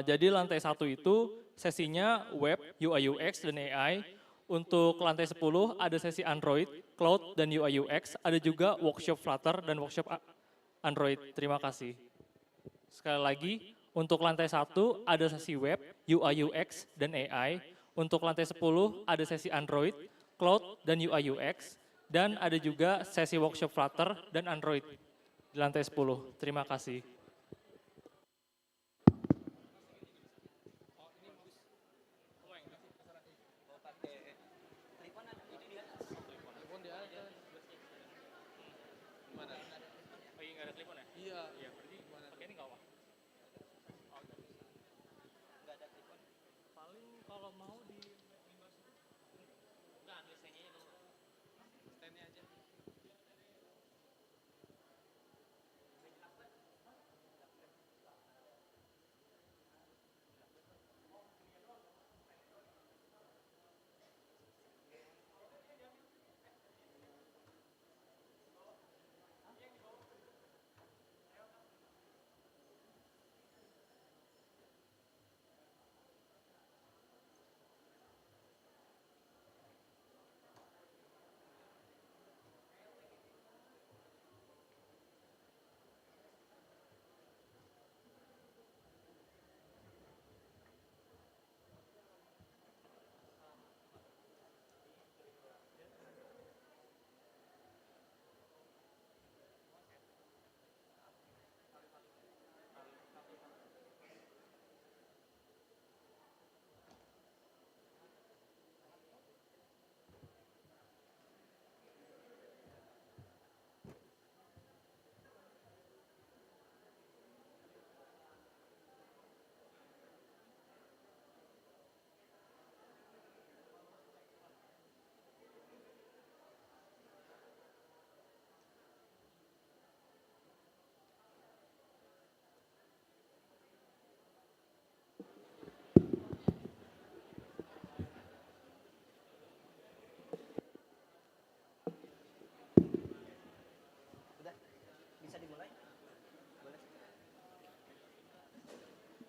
Jadi lantai 1 itu sesinya web, UI UX, dan AI. Untuk lantai 10 ada sesi Android, Cloud, dan UI UX. Ada juga workshop Flutter dan workshop Android. Terima kasih. Sekali lagi, untuk lantai 1 ada sesi web, UI UX, dan AI. Untuk lantai 10 ada sesi Android, Cloud, dan UI UX. Dan ada juga sesi workshop Flutter dan Android di lantai 10. Terima kasih.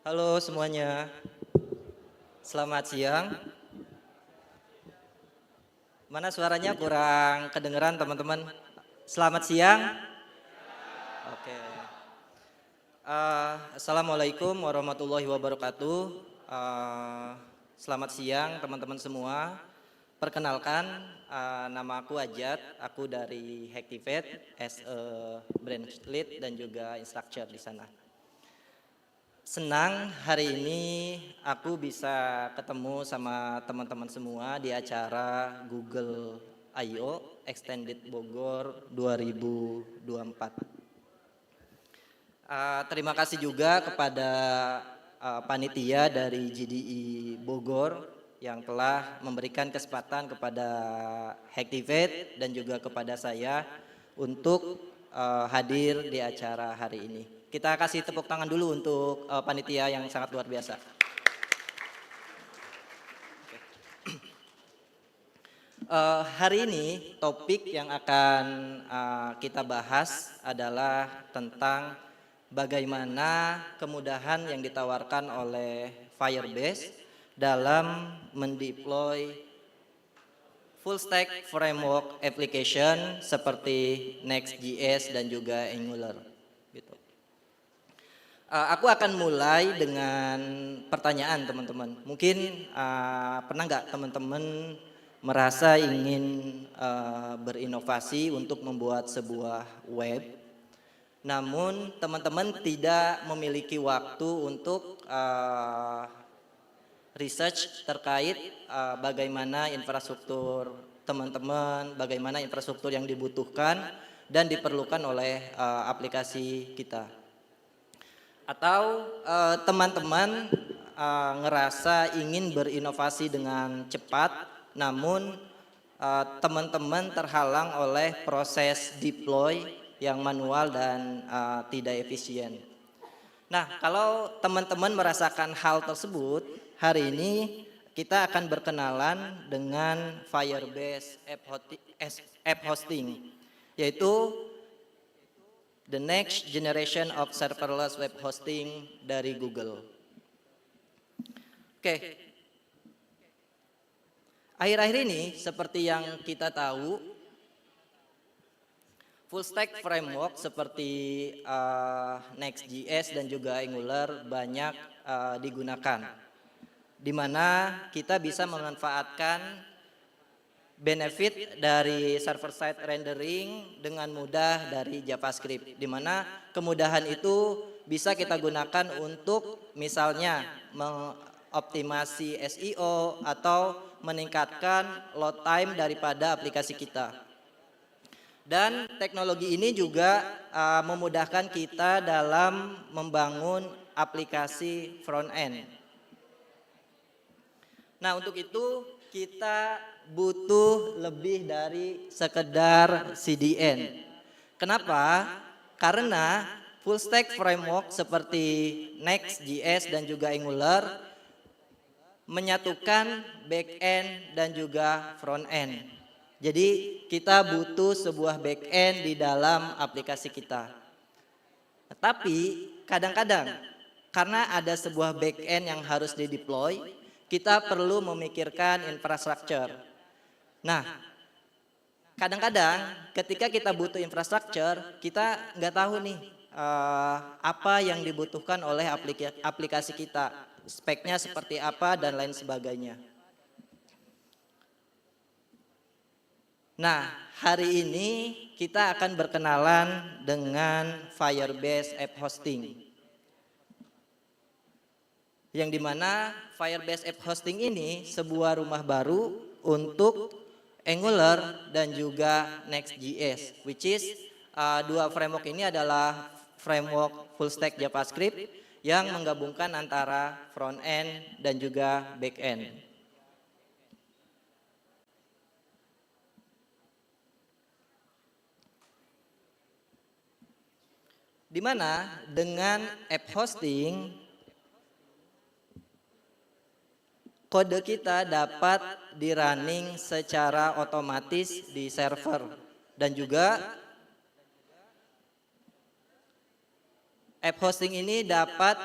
Halo semuanya, selamat siang. Mana suaranya kurang kedengeran teman-teman? Selamat siang. Oke. Assalamualaikum warahmatullahi wabarakatuh. Selamat siang teman-teman semua. Perkenalkan, nama aku Ajat. Aku dari Hacktivate as a branch lead dan juga instructor di sana. Senang hari ini aku bisa ketemu sama teman-teman semua di acara Google I.O. Extended Bogor 2024. Terima kasih juga kepada panitia dari GDI Bogor yang telah memberikan kesempatan kepada Hacktivate dan juga kepada saya untuk hadir di acara hari ini. Kita kasih tepuk tangan dulu untuk panitia yang sangat luar biasa. Hari ini topik yang akan kita bahas adalah tentang bagaimana kemudahan yang ditawarkan oleh Firebase dalam mendeploy full stack framework application seperti Next.js dan juga Angular. Gitu. Aku akan mulai dengan pertanyaan teman-teman. Mungkin pernah nggak teman-teman merasa ingin berinovasi untuk membuat sebuah web, namun teman-teman tidak memiliki waktu untuk research terkait bagaimana infrastruktur teman-teman, bagaimana infrastruktur yang dibutuhkan dan diperlukan oleh aplikasi kita. Atau teman-teman ngerasa ingin berinovasi dengan cepat, namun teman-teman terhalang oleh proses deploy yang manual dan tidak efisien. Nah, kalau teman-teman merasakan hal tersebut, hari ini kita akan berkenalan dengan Firebase App Hosting, yaitu the next generation of serverless web hosting dari Google. Oke. Akhir-akhir ini seperti yang kita tahu, full stack framework seperti Next.js dan juga Angular banyak digunakan, di mana kita bisa memanfaatkan benefit dari server-side rendering dengan mudah dari JavaScript, di mana kemudahan itu bisa kita gunakan untuk misalnya mengoptimasi SEO atau meningkatkan load time daripada aplikasi kita. Dan teknologi ini juga memudahkan kita dalam membangun aplikasi front-end. Nah, untuk itu kita butuh lebih dari sekedar CDN. Kenapa? Karena full stack framework seperti Next.js dan juga Angular menyatukan back-end dan juga front-end. Jadi kita butuh sebuah back-end di dalam aplikasi kita. Tapi kadang-kadang karena ada sebuah back-end yang harus dideploy, kita perlu memikirkan infrastruktur. Nah, kadang-kadang ketika kita butuh infrastruktur, kita nggak tahu nih apa yang dibutuhkan oleh aplikasi kita, speknya seperti apa dan lain sebagainya. Nah, hari ini kita akan berkenalan dengan Firebase App Hosting. Yang dimana Firebase App Hosting ini sebuah rumah baru untuk Angular dan juga Next.js, which is dua framework ini adalah framework full stack JavaScript yang menggabungkan antara front end dan juga back end. Di mana dengan app hosting kode kita dapat di-running secara otomatis di server dan juga app hosting ini dapat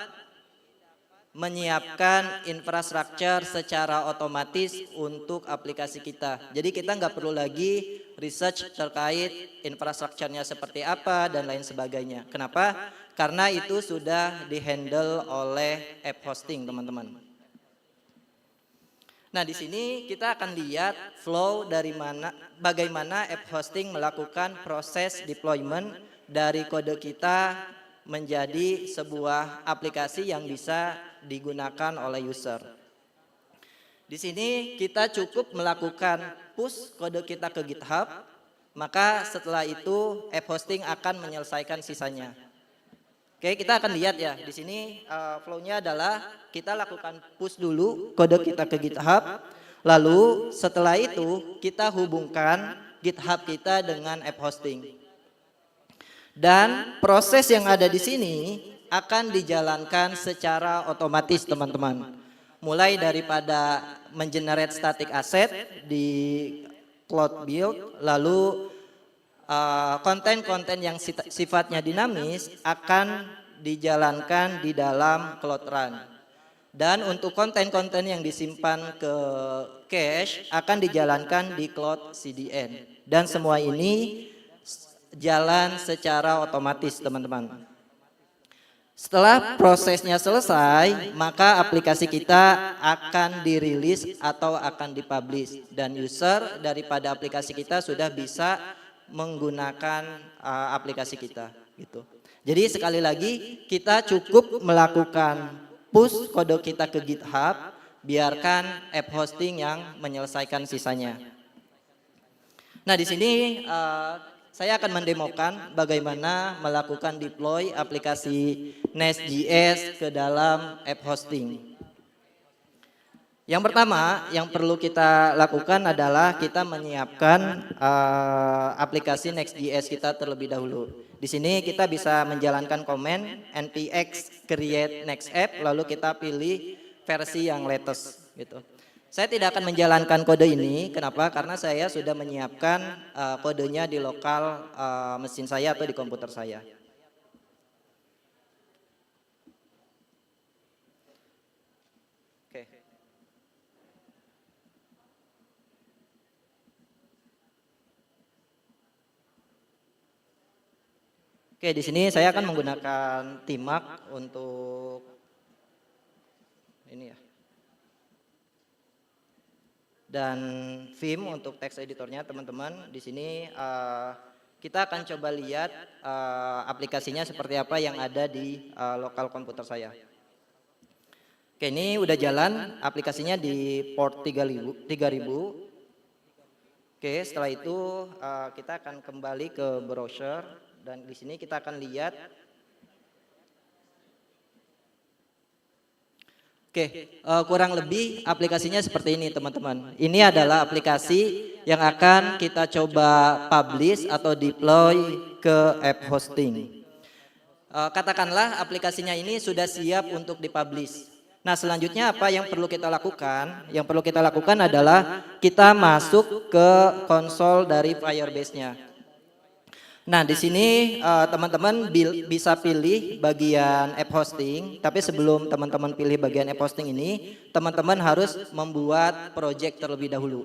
menyiapkan infrastruktur secara otomatis untuk aplikasi kita. Jadi kita nggak perlu lagi research terkait infrastrukturnya seperti apa dan lain sebagainya. Kenapa? Karena itu sudah dihandle oleh app hosting, teman-teman. Nah, di sini kita akan lihat flow dari bagaimana app hosting melakukan proses deployment dari kode kita menjadi sebuah aplikasi yang bisa digunakan oleh user. Di sini kita cukup melakukan push kode kita ke GitHub, maka setelah itu app hosting akan menyelesaikan sisanya. Oke, kita akan lihat ya. Di sini flow-nya adalah kita lakukan push dulu kode kita ke GitHub, lalu setelah itu kita hubungkan GitHub kita dengan app hosting. Dan proses yang ada di sini akan dijalankan secara otomatis, teman-teman. Mulai daripada mengenerate static asset di Cloud Build, lalu konten-konten yang sifatnya dinamis akan dijalankan di dalam Cloud Run. Dan untuk konten-konten yang disimpan ke cache akan dijalankan di Cloud CDN. Dan semua ini jalan secara otomatis, teman-teman. Setelah prosesnya selesai, maka aplikasi kita akan dirilis atau akan dipublish dan user daripada aplikasi kita sudah bisa menggunakan aplikasi kita gitu. Jadi sekali lagi kita cukup melakukan push kode kita ke GitHub, biarkan app hosting yang menyelesaikan sisanya. Nah, di sini saya akan mendemokan bagaimana melakukan deploy aplikasi Next.js ke dalam app hosting. Yang pertama yang perlu kita lakukan adalah kita menyiapkan aplikasi Next.js kita terlebih dahulu. Di sini kita bisa menjalankan komen npx create next app, lalu kita pilih versi yang latest gitu. Saya tidak akan menjalankan kode ini, kenapa? Karena saya sudah menyiapkan kodenya di lokal mesin saya atau di komputer saya. Oke, di sini saya akan menggunakan Timac untuk ini ya. Dan Vim untuk text editornya teman-teman. Di sini kita akan coba lihat aplikasinya seperti apa yang ada di lokal komputer saya. Oke, ini udah jalan aplikasinya di port 3000. Oke, setelah itu kita akan kembali ke browser dan di sini kita akan lihat. Oke, kurang lebih aplikasinya seperti ini teman-teman. Ini adalah aplikasi yang akan kita coba publish atau deploy ke app hosting. Katakanlah aplikasinya ini sudah siap untuk dipublish. Nah, selanjutnya apa yang perlu kita lakukan? Yang perlu kita lakukan adalah kita masuk ke konsol dari Firebase-nya. Nah, di sini teman-teman bisa pilih bagian app hosting, tapi sebelum teman-teman pilih bagian app hosting ini, teman-teman harus membuat project terlebih dahulu.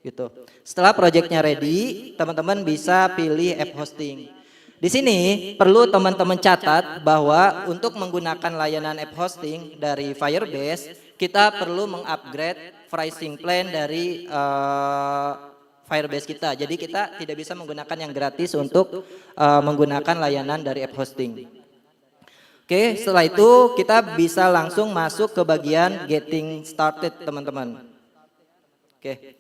Gitu. Setelah projectnya ready, teman-teman bisa pilih app hosting. Di sini perlu teman-teman catat bahwa untuk menggunakan layanan app hosting dari Firebase, kita perlu mengupgrade pricing plan dari Firebase kita. Jadi kita tidak bisa menggunakan yang gratis untuk menggunakan layanan dari app hosting. Oke, setelah itu kita bisa langsung masuk ke bagian getting started teman-teman. Oke.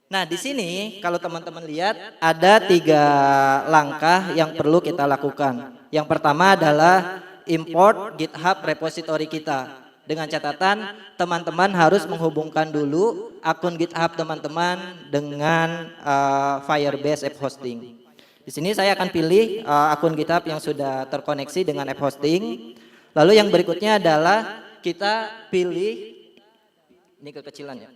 Nah, di sini kalau teman-teman lihat ada 3 langkah yang perlu kita lakukan. Yang pertama adalah import GitHub repository kita. Dengan catatan teman-teman harus menghubungkan dulu akun GitHub teman-teman dengan Firebase App Hosting. Di sini saya akan pilih akun GitHub yang sudah terkoneksi dengan App Hosting. Lalu yang berikutnya adalah kita pilih, ini kekecilan ya.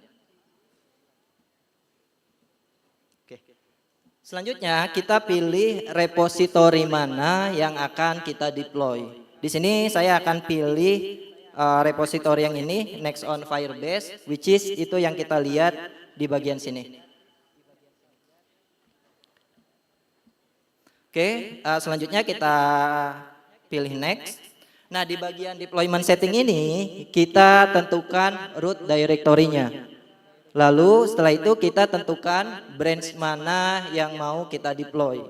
Selanjutnya kita pilih repositori mana yang akan kita deploy. Di sini saya akan pilih repositori yang ini, Next on Firebase, which is itu yang kita lihat di bagian sini. Oke, selanjutnya kita pilih Next. Nah, di bagian deployment setting ini kita tentukan root directory-nya. Lalu setelah itu kita tentukan branch mana yang mau kita deploy.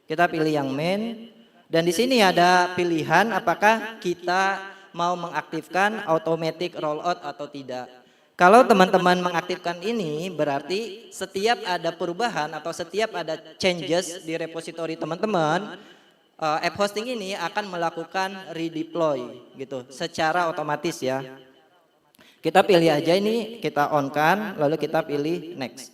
Kita pilih yang main dan di sini ada pilihan apakah kita mau mengaktifkan automatic rollout atau tidak. Kalau teman-teman mengaktifkan ini berarti setiap ada perubahan atau setiap ada changes di repository teman-teman, app hosting ini akan melakukan redeploy gitu secara otomatis ya. Kita pilih aja ini, kita on kan, lalu kita pilih next.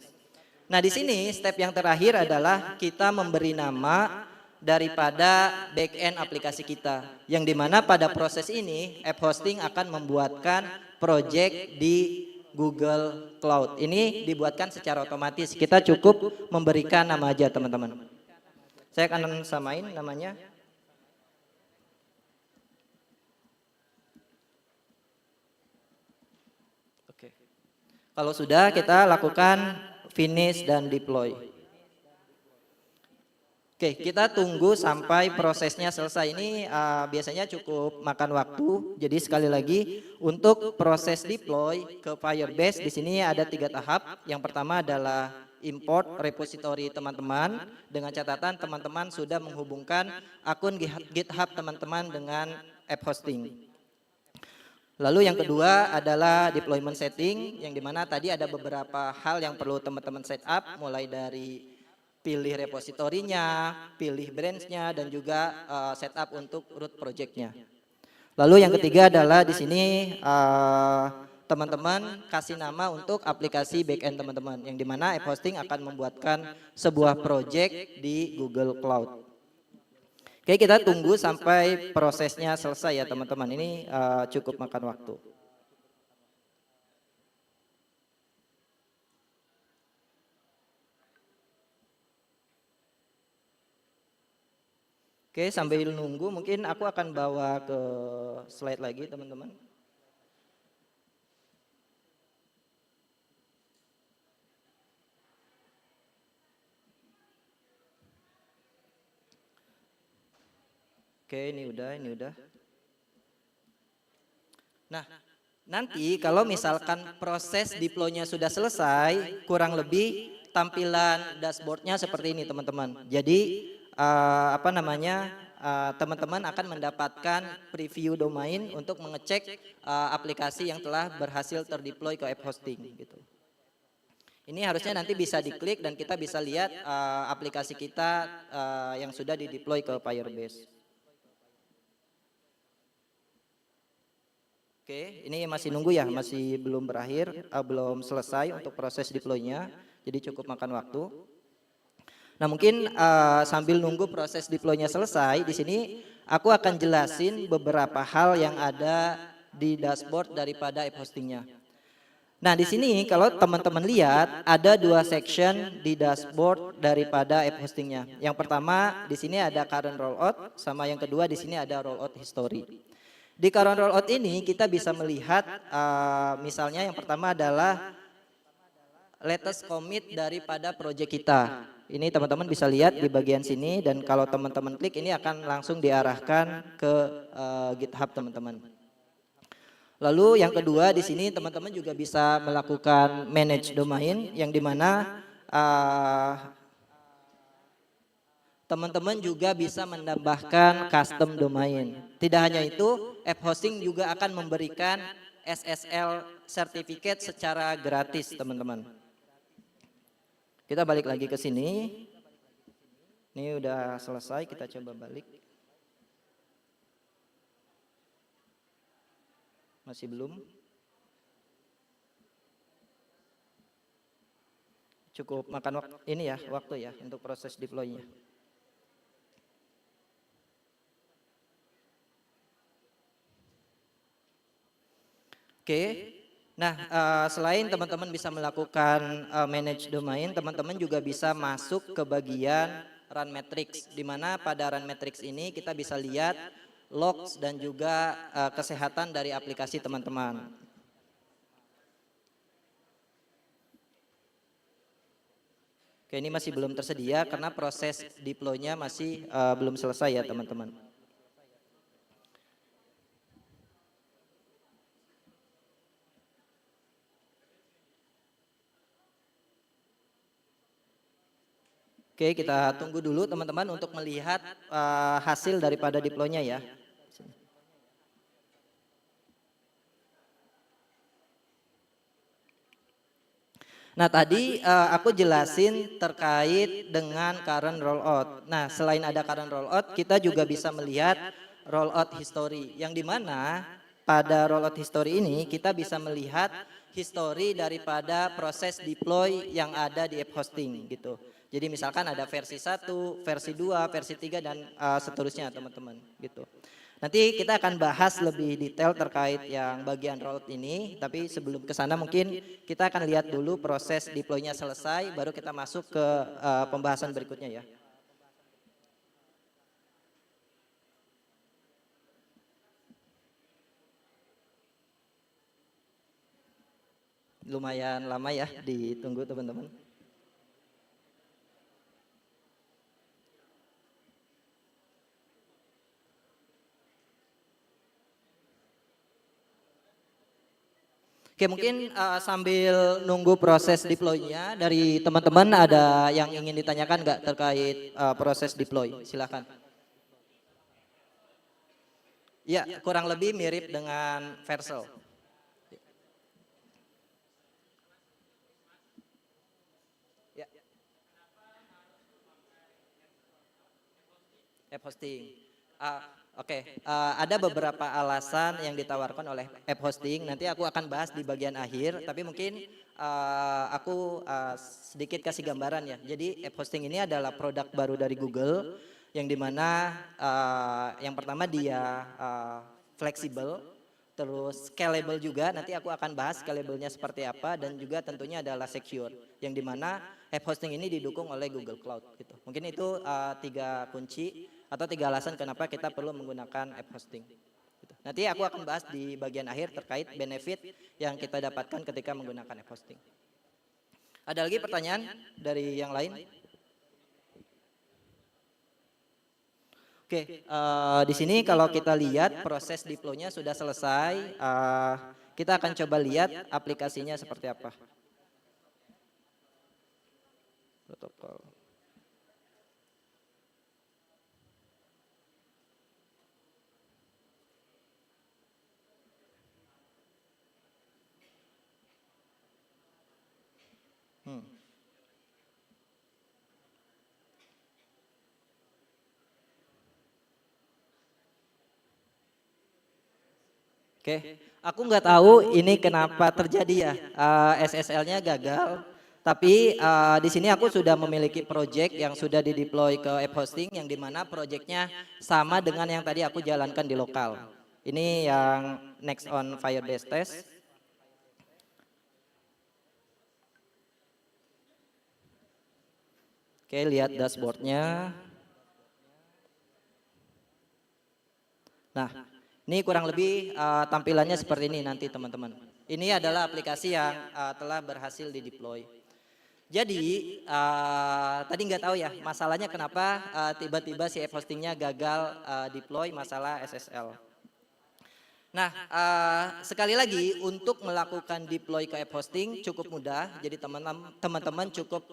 Nah, di sini step yang terakhir adalah kita memberi nama daripada backend aplikasi kita. Yang dimana pada proses ini app hosting akan membuatkan project di Google Cloud. Ini dibuatkan secara otomatis. Kita cukup memberikan nama aja teman-teman. Saya akan samain namanya. Kalau sudah kita lakukan finish dan deploy. Oke, kita tunggu sampai prosesnya selesai. Ini biasanya cukup makan waktu. Jadi sekali lagi untuk proses deploy ke Firebase di sini ada 3 tahap. Yang pertama adalah import repository teman-teman dengan catatan teman-teman sudah menghubungkan akun GitHub teman-teman dengan app hosting. Lalu yang kedua adalah deployment setting, yang dimana tadi ada beberapa hal yang perlu teman-teman setup, mulai dari pilih repositorinya, pilih branch-nya, dan juga setup untuk root project-nya. Lalu yang ketiga adalah di sini teman-teman kasih nama untuk aplikasi backend teman-teman, yang dimana app hosting akan membuatkan sebuah project di Google Cloud. Oke, kita tunggu sampai prosesnya selesai ya teman-teman. Ini cukup makan waktu. Oke, sambil nunggu mungkin aku akan bawa ke slide lagi teman-teman. Oke, ini udah. Nah, nanti kalau misalkan proses deploy-nya sudah selesai, kurang lebih tampilan dashboardnya seperti ini teman-teman. Jadi teman-teman akan mendapatkan preview domain untuk mengecek aplikasi yang telah berhasil terdeploy ke app hosting gitu. Ini harusnya nanti bisa diklik dan kita bisa lihat aplikasi kita yang sudah dideploy ke Firebase. Oke, ini masih nunggu ya, masih belum berakhir, belum selesai untuk proses deploy-nya, jadi cukup makan waktu. Nah mungkin sambil nunggu proses deploy-nya selesai, di sini aku akan jelasin beberapa hal yang ada di dashboard daripada app hosting-nya. Nah di sini kalau teman-teman lihat ada dua section di dashboard daripada app hosting-nya. Yang pertama di sini ada current rollout, sama yang kedua di sini ada rollout history. Di current rollout ini kita bisa melihat misalnya yang pertama adalah latest commit daripada project kita. Ini teman-teman bisa lihat di bagian sini dan kalau teman-teman klik ini akan langsung diarahkan ke GitHub teman-teman. Lalu yang kedua di sini teman-teman juga bisa melakukan manage domain yang dimana teman-teman juga bisa menambahkan custom domain. Tidak hanya itu, app hosting juga akan memberikan SSL certificate secara gratis teman-teman. Kita balik lagi ke sini. Ini udah selesai, kita coba balik. Masih belum. Cukup makan waktu ini ya, waktu ya untuk proses deploy-nya. Oke. Nah, selain teman-teman bisa melakukan manage domain, teman-teman juga bisa masuk ke bagian run metrics, di mana pada run metrics ini kita bisa lihat logs dan juga kesehatan dari aplikasi teman-teman. Oke, ini masih belum tersedia karena proses deploy-nya masih belum selesai ya teman-teman. Oke, kita tunggu dulu teman-teman untuk melihat hasil daripada deploy-nya ya. Nah tadi aku jelasin terkait dengan current rollout. Nah selain ada current rollout, kita juga bisa melihat rollout history. Yang dimana pada rollout history ini kita bisa melihat history daripada proses deploy yang ada di app hosting gitu. Jadi misalkan ada versi 1, versi 2, versi 3 dan seterusnya teman-teman gitu. Nanti kita akan bahas lebih detail terkait yang bagian rollout ini, tapi sebelum ke sana mungkin kita akan lihat dulu proses deploy-nya selesai, baru kita masuk ke pembahasan berikutnya ya. Lumayan lama ya ditunggu teman-teman. Oke mungkin sambil nunggu proses deploy-nya dari teman-teman ada yang ingin ditanyakan nggak terkait proses deploy? Silakan. Ya kurang lebih mirip dengan Vercel. Ya. App hosting. Oke, ada beberapa alasan yang ditawarkan oleh app hosting. Nanti aku akan bahas di bagian akhir. Tapi mungkin aku sedikit kasih gambaran ya. Jadi app hosting ini adalah produk baru dari Google, yang dimana yang pertama dia fleksibel, terus scalable juga. Nanti aku akan bahas scalable-nya seperti apa dan juga tentunya adalah secure, yang dimana app hosting ini didukung oleh Google Cloud. Gitu. Mungkin itu 3 kunci atau 3 alasan kenapa kita perlu menggunakan app hosting. Gitu. Nanti aku akan bahas di bagian akhir terkait benefit yang kita dapatkan ketika menggunakan app hosting. Ada lagi pertanyaan dari yang lain? Oke, Oke, di sini kalau kita lihat proses deploy-nya sudah selesai. Kita akan coba lihat aplikasinya seperti apa. Protokol. Oke, aku nggak tahu ini kenapa terjadi ya, SSL-nya gagal. Tapi di sini aku sudah memiliki project yang sudah dideploy ke app hosting, yang dimana projectnya sama dengan yang tadi aku jalankan di lokal. Ini yang next on Firebase test. Oke, lihat dashboardnya. Nah, ini kurang lebih tampilannya seperti ini nanti teman-teman. Ini adalah aplikasi yang telah berhasil dideploy. Jadi tadi nggak tahu ya masalahnya kenapa tiba-tiba si app hostingnya gagal deploy masalah SSL. Nah, sekali lagi untuk melakukan deploy ke app hosting cukup mudah. Jadi teman-teman cukup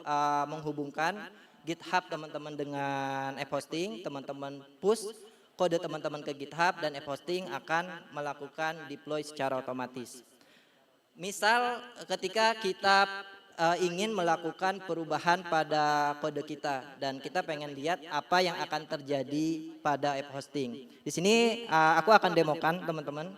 menghubungkan GitHub teman-teman dengan app hosting, teman-teman push kode teman-teman ke GitHub dan app hosting akan melakukan deploy secara otomatis. Misal ketika kita ingin melakukan perubahan pada kode kita dan kita pengen lihat apa yang akan terjadi pada app hosting. Di sini aku akan demokan teman-teman.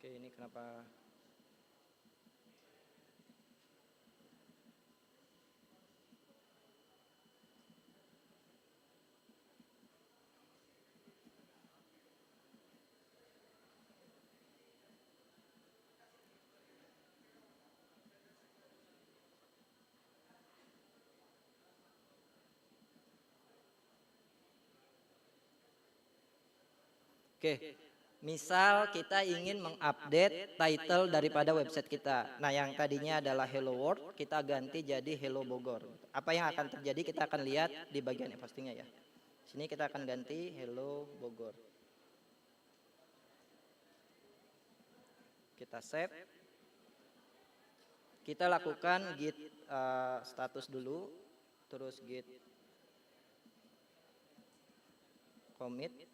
Oke, ini kenapa? Oke, misal kita ingin mengupdate title daripada website kita. Nah, yang tadinya adalah Hello World, kita ganti jadi Hello Bogor. Apa yang akan terjadi kita akan lihat di bagian app hostingnya ya. Sini kita akan ganti Hello Bogor. Kita save. Kita lakukan git status dulu, terus git commit.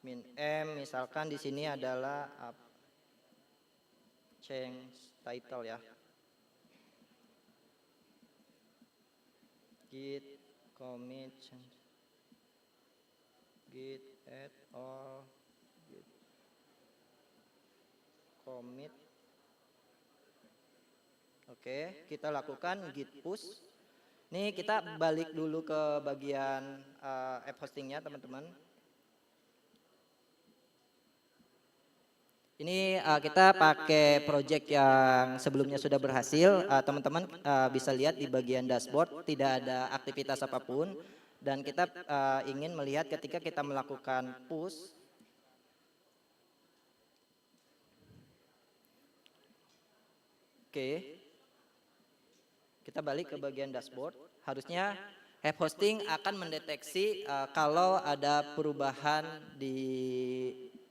Min M misalkan di sini adalah change title ya. Git commit change. Git add all git commit. Oke, kita lakukan git push. Nih kita balik dulu ke bagian app hostingnya teman-teman. Ini kita pakai project yang sebelumnya sudah berhasil. Teman-teman bisa lihat di bagian dashboard tidak ada aktivitas apapun. Dan kita ingin melihat ketika kita melakukan push. Oke. Kita balik ke bagian dashboard. Harusnya app hosting akan mendeteksi kalau ada perubahan di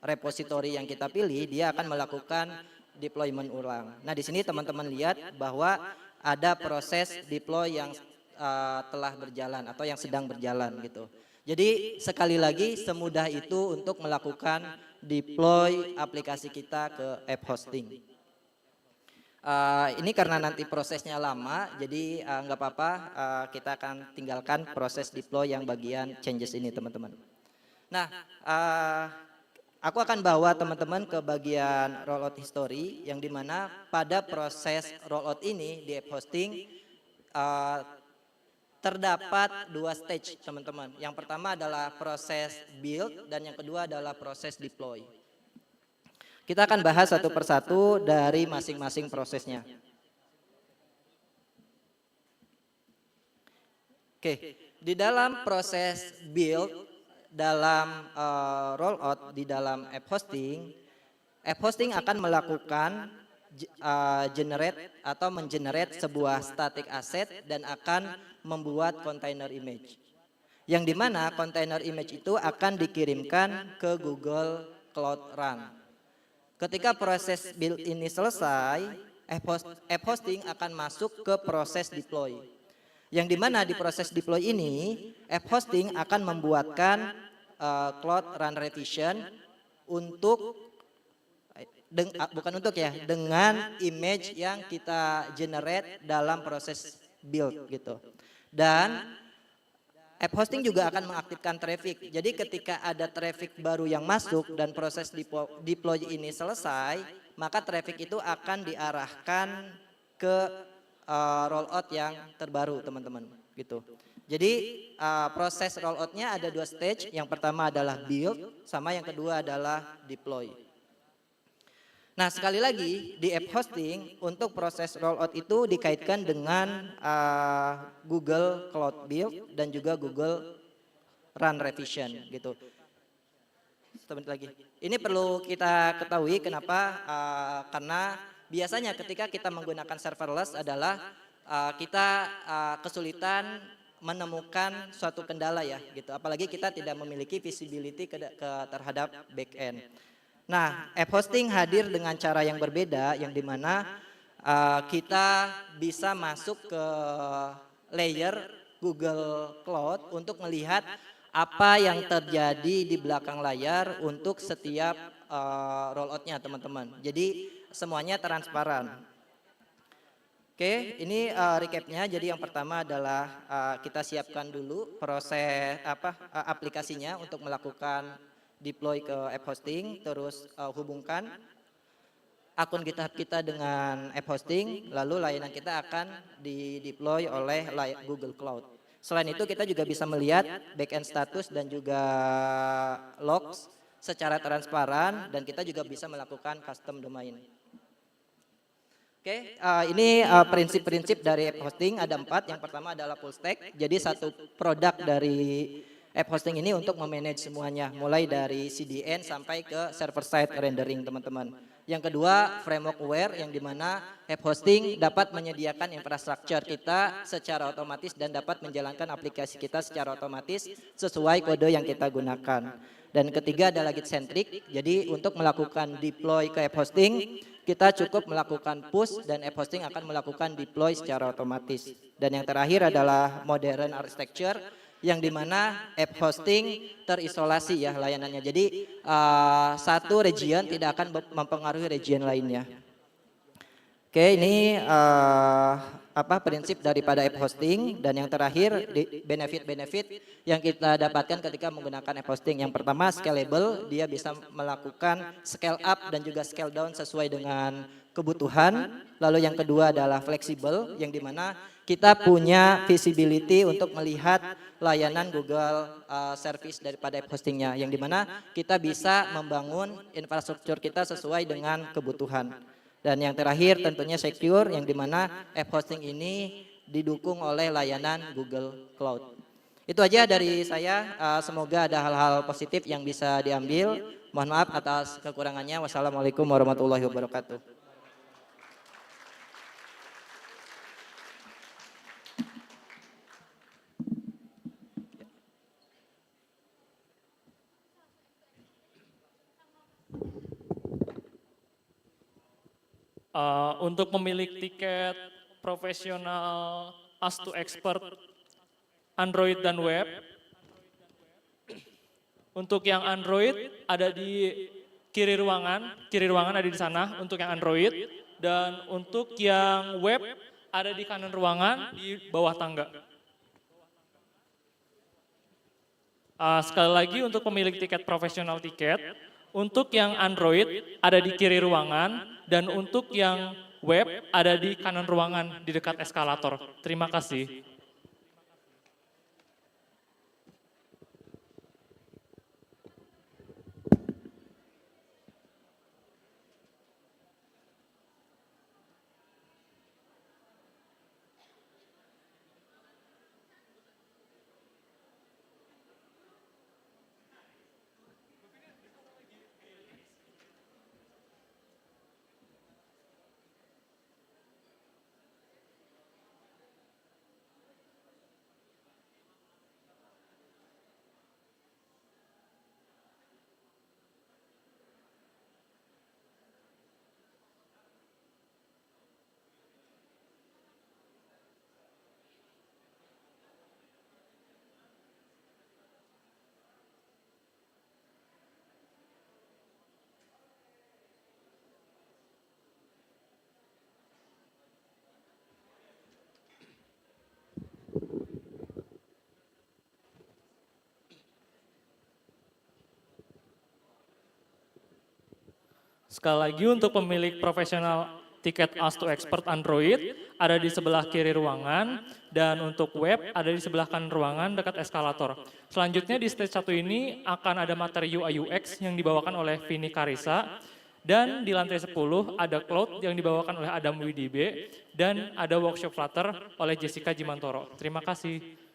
repository yang kita pilih, dia akan melakukan deployment ulang. Nah, di sini teman-teman lihat bahwa ada proses deploy yang telah berjalan atau yang sedang berjalan gitu. Jadi sekali lagi semudah itu untuk melakukan deploy aplikasi kita ke app hosting. Ini karena nanti prosesnya lama, jadi nggak apa-apa, kita akan tinggalkan proses deploy yang bagian changes ini teman-teman. Nah, aku akan bawa teman-teman ke bagian rollout history yang dimana pada proses rollout ini di app hosting terdapat dua stage teman-teman. Yang pertama adalah proses build dan yang kedua adalah proses deploy. Kita akan bahas satu persatu dari masing-masing prosesnya. Oke, Di dalam proses build, dalam rollout di dalam app hosting akan melakukan generate atau mengenerate sebuah static asset dan akan membuat container image. Yang dimana container image itu akan dikirimkan ke Google Cloud Run. Ketika proses build ini selesai, app hosting akan masuk ke proses deploy. Yang dimana di proses deploy ini, app hosting akan membuatkan Cloud Run Revision untuk dengan image yang kita generate dalam proses build gitu. Dan app hosting juga akan mengaktifkan traffic. Jadi ketika ada traffic baru yang masuk dan proses deploy ini selesai, maka traffic itu akan diarahkan ke rollout yang terbaru, teman-teman, gitu. Jadi proses rolloutnya ada 2 stage. Yang pertama adalah build, sama yang kedua adalah deploy. Nah, sekali lagi di app hosting untuk proses rollout itu dikaitkan dengan Google Cloud Build dan juga Google Run Revision, gitu. Sebentar lagi. Ini perlu kita ketahui kenapa? Karena biasanya ketika kita menggunakan serverless adalah kita kesulitan menemukan suatu kendala ya, gitu. Apalagi kita tidak memiliki visibility terhadap backend. Nah, app hosting hadir dengan cara yang berbeda, yang dimana kita bisa masuk ke layer Google Cloud untuk melihat apa yang terjadi di belakang layar untuk setiap rolloutnya, teman-teman. Jadi semuanya transparan. Oke, ini recapnya. Jadi yang pertama adalah kita siapkan dulu proses aplikasinya untuk melakukan deploy ke app hosting, terus hubungkan akun GitHub kita dengan app hosting, lalu layanan kita akan di-deploy oleh Google Cloud. Selain itu kita juga bisa melihat backend status dan juga logs secara transparan dan kita juga bisa melakukan custom domain. Oke, ini prinsip-prinsip dari app hosting ada 4. Yang pertama adalah full stack. Jadi satu produk dari app hosting ini untuk memanage semuanya, mulai dari CDN sampai ke server side rendering, teman-teman. Yang kedua, framework aware, yang dimana app hosting dapat menyediakan infrastruktur kita secara otomatis dan dapat menjalankan aplikasi kita secara otomatis sesuai kode yang kita gunakan. Dan ketiga adalah Git centric. Jadi untuk melakukan deploy ke app hosting, kita cukup melakukan push dan app hosting akan melakukan deploy secara otomatis. Dan yang terakhir adalah modern architecture, yang dimana app hosting terisolasi ya layanannya. Jadi satu region tidak akan mempengaruhi region lainnya. Oke, ini prinsip daripada app hosting. Dan yang terakhir benefit-benefit yang kita dapatkan ketika menggunakan app hosting. Yang pertama scalable, dia bisa melakukan scale up dan juga scale down sesuai dengan kebutuhan. Lalu yang kedua adalah fleksibel, yang dimana kita punya visibility untuk melihat layanan Google service daripada app hostingnya, yang dimana kita bisa membangun infrastruktur kita sesuai dengan kebutuhan. Dan yang terakhir tentunya secure, yang dimana app hosting ini didukung oleh layanan Google Cloud. Itu aja dari saya, semoga ada hal-hal positif yang bisa diambil. Mohon maaf atas kekurangannya. Wassalamualaikum warahmatullahi wabarakatuh. Untuk pemilik tiket profesional As2 Expert Android dan web, untuk yang Android ada di kiri ruangan ada di sana untuk yang Android, dan untuk yang web ada di kanan ruangan di bawah tangga. Sekali lagi untuk pemilik tiket profesional tiket, untuk yang Android ada di kiri ruangan, dan untuk yang web ada di kanan ruangan di dekat eskalator. Terima kasih. Sekali lagi untuk pemilik profesional tiket Ask to Expert Android ada di sebelah kiri ruangan dan untuk web ada di sebelah kanan ruangan dekat eskalator. Selanjutnya di stage 1 ini akan ada materi UI UX yang dibawakan oleh Vini Karisa dan di lantai 10 ada Cloud yang dibawakan oleh Adam Widibe dan ada workshop Flutter oleh Jessica Jimantoro. Terima kasih.